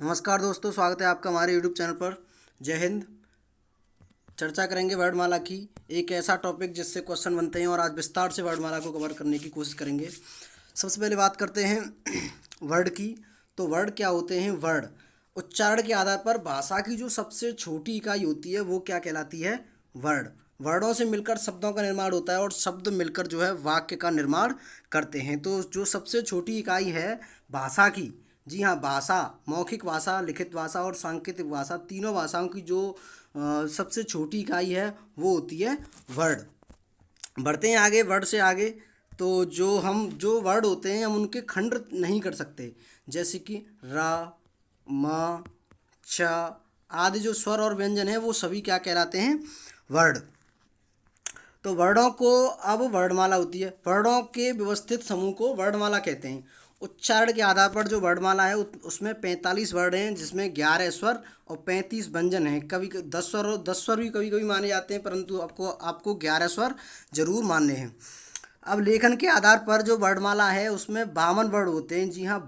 नमस्कार दोस्तों, स्वागत है आपका हमारे यूट्यूब चैनल पर। जय हिंद। चर्चा करेंगे वर्णमाला की, एक ऐसा टॉपिक जिससे क्वेश्चन बनते हैं और आज विस्तार से वर्णमाला को कवर करने की कोशिश करेंगे। सबसे पहले बात करते हैं वर्ड की। तो वर्ड क्या होते हैं? वर्ड उच्चारण के आधार पर भाषा की जो सबसे छोटी इकाई होती है वो क्या कहलाती है? वर्ड। वर्डों से मिलकर शब्दों का निर्माण होता है और शब्द मिलकर जो है वाक्य का निर्माण करते हैं। तो जो सबसे छोटी इकाई है भाषा की, जी हाँ, भाषा, मौखिक भाषा, लिखित भाषा और सांकेतिक भाषा, तीनों भाषाओं की जो सबसे छोटी इकाई है वो होती है वर्ड। बढ़ते हैं आगे, वर्ड से आगे। तो जो वर्ड होते हैं हम उनके खंड नहीं कर सकते, जैसे कि रा, म, च आदि जो स्वर और व्यंजन है वो सभी क्या कहलाते हैं? वर्ड। तो वर्णों को अब वर्णमाला होती है। वर्णों के व्यवस्थित समूह को वर्णमाला कहते हैं। उच्चारण के आधार पर जो वर्णमाला है उसमें 45 वर्ण हैं, जिसमें 11 स्वर और 35 व्यंजन हैं। कभी 10 स्वर भी कभी कभी माने जाते हैं, परंतु आपको आपको 11 स्वर जरूर मानने हैं। अब लेखन के आधार पर जो वर्णमाला है उसमें 52 वर्ड होते हैं। जी हाँ,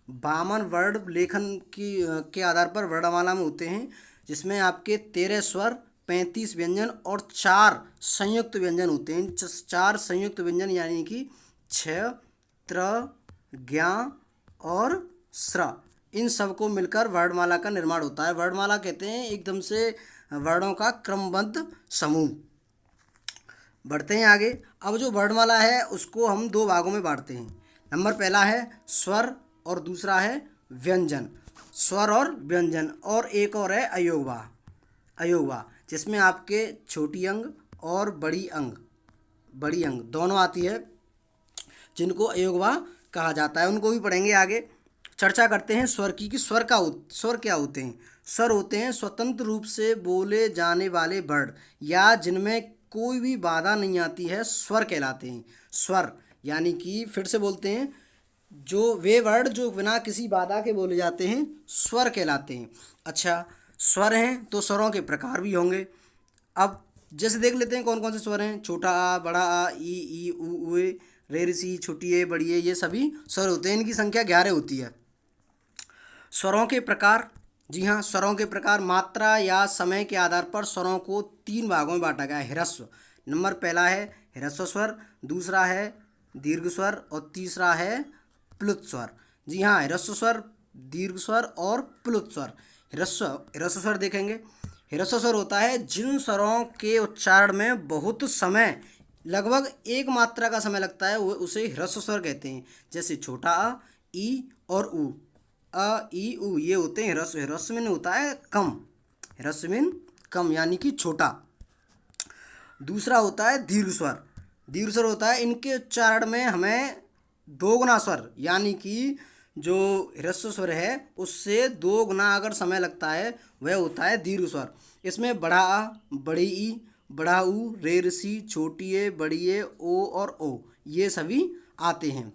52 वर्ड लेखन के आधार पर वर्णमाला में होते हैं, जिसमें आपके 13 स्वर, 35 व्यंजन और 4 संयुक्त व्यंजन होते हैं। 4 संयुक्त व्यंजन यानी कि छ, त्र, ज्ञा और स्र, इन सब को मिलकर वर्णमाला का निर्माण होता है। वर्णमाला कहते हैं एकदम से वर्णों का क्रमबद्ध समूह। बढ़ते हैं आगे। अब जो वर्णमाला है उसको हम दो भागों में बांटते हैं। नंबर पहला है स्वर और दूसरा है व्यंजन। स्वर और व्यंजन, और एक और है अयोगवा। अयोगवा जिसमें आपके छोटी अंग और बड़ी अंग दोनों आती है, जिनको अयोगवा कहा जाता है। उनको भी पढ़ेंगे आगे। चर्चा करते हैं स्वर की कि स्वर क्या होते हैं। स्वर होते हैं स्वतंत्र रूप से बोले जाने वाले वर्ड या जिनमें कोई भी बाधा नहीं आती है, स्वर कहलाते हैं। स्वर यानी कि फिर से बोलते हैं, जो वे वर्ड जो बिना किसी बाधा के बोले जाते हैं स्वर कहलाते हैं। अच्छा, स्वर हैं तो स्वरों के प्रकार भी होंगे। अब जैसे देख लेते हैं कौन कौन से स्वर हैं। छोटा आ, बड़ा आ, ई ऊ उए, रे ऋषि, छोटी ए, बड़ी ए, ये सभी स्वर होते हैं। इनकी संख्या 11 होती है। स्वरों के प्रकार, जी हाँ, स्वरों के प्रकार मात्रा या समय के आधार पर स्वरों को 3 भागों में बांटा गया है। ह्रस्व नंबर पहला है ह्रस्व स्वर, दूसरा है दीर्घ स्वर और तीसरा है प्लुत स्वर। जी हाँ, ह्रस्व स्वर, दीर्घ स्वर और प्लुत स्वर। ह्रस्व स्वर देखेंगे। ह्रस्व स्वर होता है जिन स्वरों के उच्चारण में बहुत समय, लगभग एक मात्रा का समय लगता है, वो उसे ह्रस्व स्वर कहते हैं। जैसे छोटा आ, ई और ऊ। अ ई उ ये होते हैं ह्रस्व। ह्रस्व में होता है कम, ह्रस्व में कम यानी कि छोटा। दूसरा होता है दीर्घ स्वर। दीर्घ स्वर होता है इनके उच्चारण में हमें दोगुना स्वर यानी कि जो ह्रस्व स्वर है उससे 2 गुना अगर समय लगता है वह होता है दीर्घ स्वर। इसमें बड़ा आ, बड़ी ई, बड़ा ऊ, रे ऋषि, छोटी ए, बड़ी ए, ओ और ओ, ये सभी आते हैं।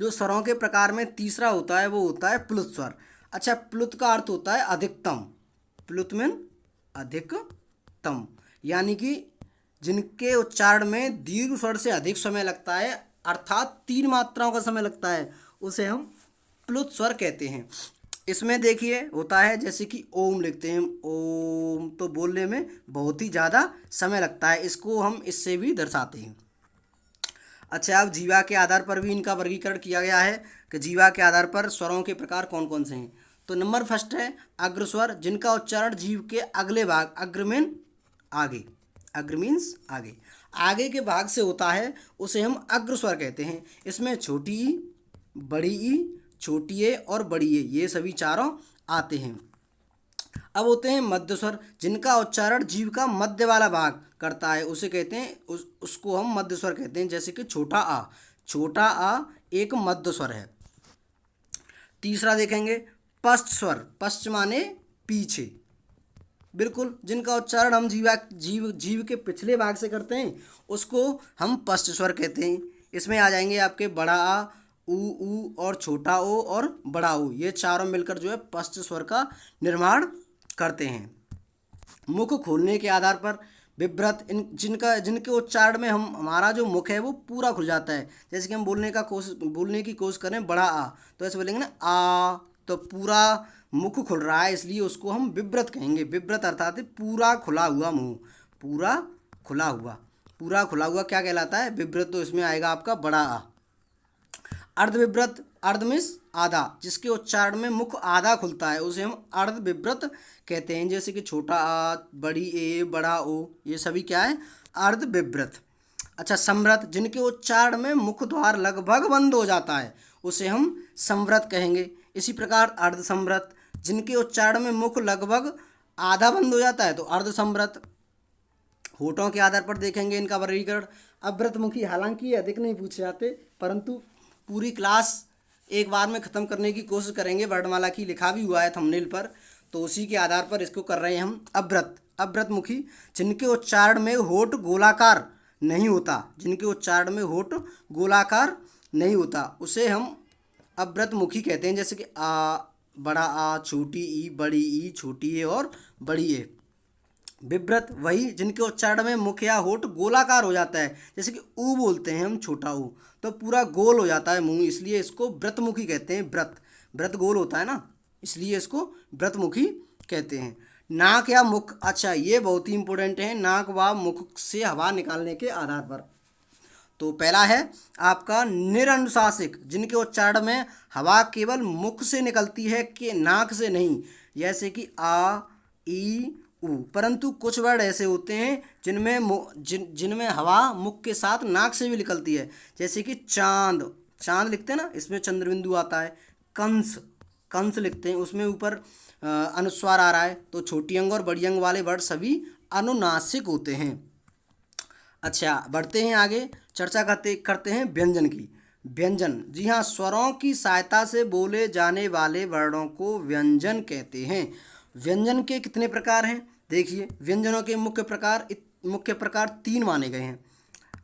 जो स्वरों के प्रकार में तीसरा होता है वो होता है प्लुत स्वर। अच्छा, प्लुत का अर्थ होता है अधिकतम। प्लुत में अधिकतम यानी कि जिनके उच्चारण में दीर्घ स्वर से अधिक समय लगता है, अर्थात 3 मात्राओं का समय लगता है, उसे हम प्लुत स्वर कहते हैं। इसमें देखिए होता है जैसे कि ओम लिखते हैं, ओम, तो बोलने में बहुत ही ज़्यादा समय लगता है। इसको हम इससे भी दर्शाते हैं। अच्छा, अब जीवा के आधार पर भी इनका वर्गीकरण किया गया है कि जीवा के आधार पर स्वरों के प्रकार कौन कौन से हैं। तो नंबर फर्स्ट है अग्रस्वर, जिनका उच्चारण जीव के अगले भाग, अग्र मीन आगे, अग्र मीन्स आगे, आगे के भाग से होता है, उसे हम अग्रस्वर कहते हैं। इसमें छोटी ई, बड़ी ई, छोटी ए और बड़ी ए, ये सभी चारों आते हैं। अब होते हैं मध्य स्वर, जिनका उच्चारण जीव का मध्य वाला भाग करता है, उसे कहते हैं उसको हम मध्य स्वर कहते हैं। जैसे कि छोटा आ, छोटा आ एक मध्य स्वर है। तीसरा देखेंगे पश्च स्वर, पश्च माने पीछे, बिल्कुल, जिनका उच्चारण हम जीव के पिछले भाग से करते हैं उसको हम पश्च स्वर कहते हैं। इसमें आ जाएंगे आपके बड़ा आ, ऊ और छोटा ओ और बड़ा ऊ, ये चारों मिलकर जो है पश्च स्वर का निर्माण करते हैं। मुख खोलने के आधार पर विभ्रत, इन जिनके उच्चारण में हम हमारा जो मुख है वो पूरा खुल जाता है। जैसे कि हम बोलने की कोशिश करें बड़ा आ, तो ऐसे बोलेंगे ना आ, तो पूरा मुख खुल रहा है, इसलिए उसको हम विव्रत कहेंगे। विव्रत अर्थात है पूरा खुला हुआ मुंह, पूरा खुला हुआ। पूरा खुला हुआ क्या कहलाता है? विव्रत। तो इसमें आएगा आपका बड़ा आ। अर्धविव्रत, अर्ध मीन्स आधा, जिसके उच्चारण में मुख आधा खुलता है उसे हम अर्धविव्रत कहते हैं। जैसे कि छोटा आ, बड़ी ए, बड़ा ओ, ये सभी क्या है? अर्धविव्रत। अच्छा, संव्रत, जिनके उच्चारण में मुख द्वार लगभग बंद हो जाता है उसे हम संव्रत कहेंगे। इसी प्रकार अर्धसंव्रत, जिनके उच्चारण में मुख लगभग आधा बंद हो जाता है तो अर्धसंव्रत। होठों के आधार पर देखेंगे इनका वर्गीकरण। अव्रतमुखी, हालांकि अधिक नहीं पूछे जाते, परंतु पूरी क्लास एक बार में ख़त्म करने की कोशिश करेंगे। वर्णमाला की लिखा भी हुआ है थंबनेल पर, तो उसी के आधार पर इसको कर रहे हैं हम। अव्रत, अव्रतमुखी, जिनके उच्चारण में होठ गोलाकार नहीं होता, जिनके उच्चारण में होठ गोलाकार नहीं होता उसे हम अव्रतमुखी कहते हैं। जैसे कि आ, बड़ा आ, छोटी ई, बड़ी ई, छोटी ए और बड़ी ए। विव्रत, वही जिनके उच्चारण में मुख या होठ गोलाकार हो जाता है, जैसे कि ऊ बोलते हैं हम, छोटा ऊ, तो पूरा गोल हो जाता है मुंह, इसलिए इसको व्रतमुखी कहते हैं। व्रत, व्रत गोल होता है ना, इसलिए इसको व्रतमुखी कहते हैं। नाक या मुख, अच्छा ये बहुत ही इंपॉर्टेंट है, नाक व मुख से हवा निकालने के आधार पर। तो पहला है आपका निरनुशासिक, जिनके उच्चारण में हवा केवल मुख से निकलती है कि नाक से नहीं, जैसे कि आ, ई, ऊ। परंतु कुछ वर्ड ऐसे होते हैं जिनमें हवा मुख के साथ नाक से भी निकलती है, जैसे कि चांद, चांद लिखते हैं ना, इसमें चंद्रबिंदु आता है। कंस, कंस लिखते हैं, उसमें ऊपर अनुस्वार आ रहा है। तो छोटी अंग और बड़ी अंग वाले वर्ड सभी अनुनासिक होते हैं। अच्छा, बढ़ते हैं आगे, चर्चा करते करते हैं व्यंजन की। व्यंजन, जी हाँ, स्वरों की सहायता से बोले जाने वाले वर्णों को व्यंजन कहते हैं। व्यंजन के कितने प्रकार हैं? देखिए, व्यंजनों के मुख्य प्रकार तीन माने गए हैं।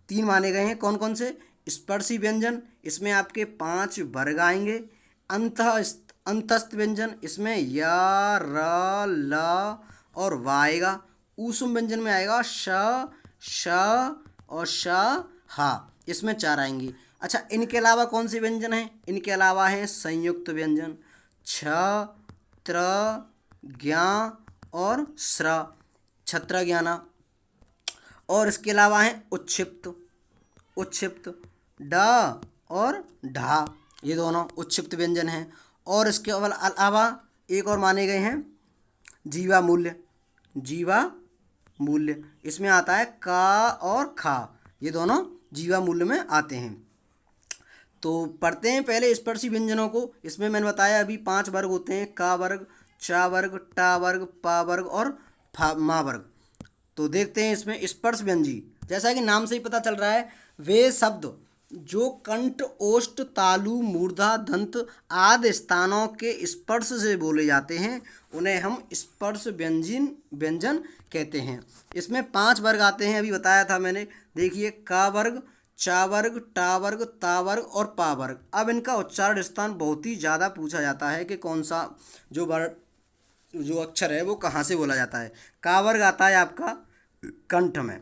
तीन माने गए हैं, कौन कौन से? स्पर्शी व्यंजन, इसमें आपके 5 वर्ग आएंगे। अंतस्थ व्यंजन, इसमें या, र, ल और व आएगा। ऊष्म व्यंजन में आएगा श, श और श, हा, इसमें 4 आएंगी। अच्छा, इनके अलावा कौन से व्यंजन हैं? इनके अलावा हैं संयुक्त व्यंजन, छ, त्र, ज्ञा और स्र, छत्र ज्ञाना। और इसके अलावा हैं उच्छिप्त, उच्छिप्त, ड और ढा, ये दोनों उच्छिप्त व्यंजन हैं। और इसके अलावा एक और माने गए हैं जीवा मूल्य, जीवा मूल्य, इसमें आता है का और खा, ये दोनों जीवा मूल्य में आते हैं। तो पढ़ते हैं पहले स्पर्शी व्यंजनों को। इसमें मैंने बताया अभी 5 वर्ग होते हैं, का वर्ग, चा वर्ग, टा वर्ग, पा वर्ग और मा वर्ग। तो देखते हैं इसमें स्पर्श व्यंजी, जैसा कि नाम से ही पता चल रहा है, वे शब्द जो कंठ, ओष्ठ, तालु, मूर्धा, दंत आदि स्थानों के स्पर्श से बोले जाते हैं उन्हें हम स्पर्श व्यंजन व्यंजन कहते हैं। इसमें 5 वर्ग आते हैं, अभी बताया था मैंने। देखिए, का वर्ग, चा वर्ग, टा वर्ग, ता वर्ग और पा वर्ग। अब इनका उच्चारण स्थान बहुत ही ज़्यादा पूछा जाता है कि कौन सा जो वर्ड, जो अक्षर है वो कहाँ से बोला जाता है। का वर्ग आता है आपका कंठ में,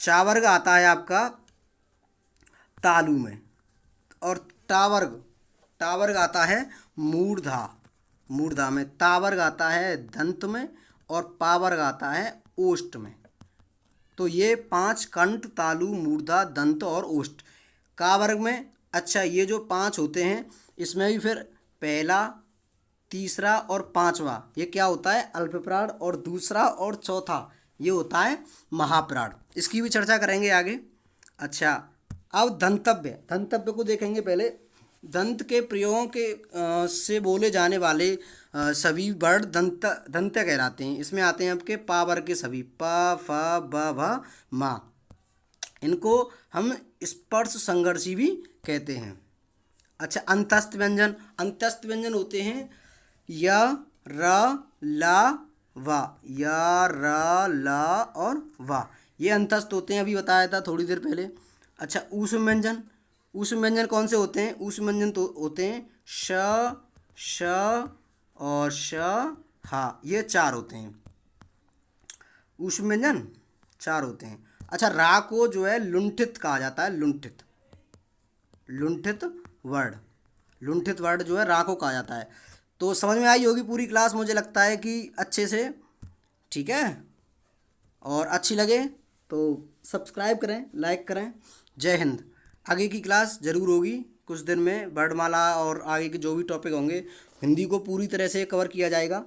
चा वर्ग आता है आपका तालु में और टा वर्ग आता है मूर्धा, मूर्धा में, ता वर्ग आता है दंत में और पा वर्ग आता है ओष्ठ में। तो ये 5 कंठ, तालु, मूर्धा, दंत और ओष्ठ का वर्ग में। अच्छा, ये जो 5 होते हैं इसमें भी फिर पहला, तीसरा और 5वां ये क्या होता है? अल्पप्राण, और दूसरा और चौथा ये होता है महाप्राण। इसकी भी चर्चा करेंगे आगे। अच्छा, अब धंतव्य, धंतव्य को देखेंगे पहले। दंत के प्रयोगों के से बोले जाने वाले सभी वर्ड दंत्य कहलाते हैं। इसमें आते हैं आपके पा वर्ग के सभी, प, फ, ब, भ, मा। इनको हम स्पर्श संघर्षी भी कहते हैं। अच्छा, अंतस्थ व्यंजन, अंतस्थ व्यंजन होते हैं य, र, ला, वा, या, र, ला और वा, ये अंतस्थ होते हैं, अभी बताया था थोड़ी देर पहले। अच्छा, ऊष्म व्यंजन, ऊष्म व्यंजन कौन से होते हैं? ऊष्म व्यंजन तो होते हैं श, श और श, हा, ये 4 होते हैं। ऊष्म व्यंजन 4 होते हैं। अच्छा, रा को जो है लुंठित कहा जाता है, लुंठित, लुंठित वर्ड, लुंठित वर्ड जो है रा को कहा जाता है। तो समझ में आई होगी पूरी क्लास, मुझे लगता है कि अच्छे से। ठीक है, और अच्छी लगे तो सब्सक्राइब करें, लाइक करें। जय हिंद। आगे की क्लास ज़रूर होगी कुछ दिन में, वर्णमाला और आगे के जो भी टॉपिक होंगे हिंदी को पूरी तरह से कवर किया जाएगा।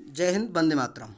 जय हिंद, वंदे मातरम।